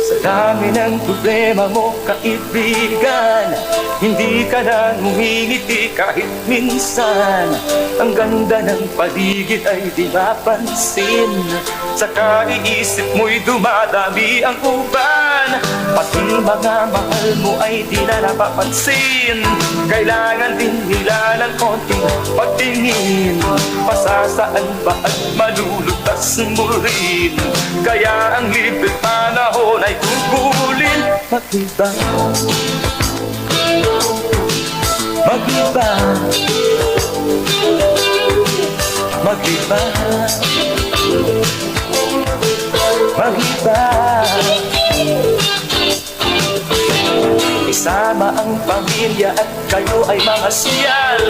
Sa dami ng problema mo, kaibigan, hindi ka na ngumingiti kahit minsan. Ang ganda ng paligid ay di mapansin. Sa kaiisip mo'y dumadami ang uban. Pati mga mahal mo ay di na napapansin. Kailangan din nila ng konting pagtingin. Pasasaan ba at malulutas mo rin? Kaya ang libre panahon ay gugulin. Mag-iba, mag-iba, mag-iba, mag-iba. Isama ang pamilya at kayo ay mga siyal.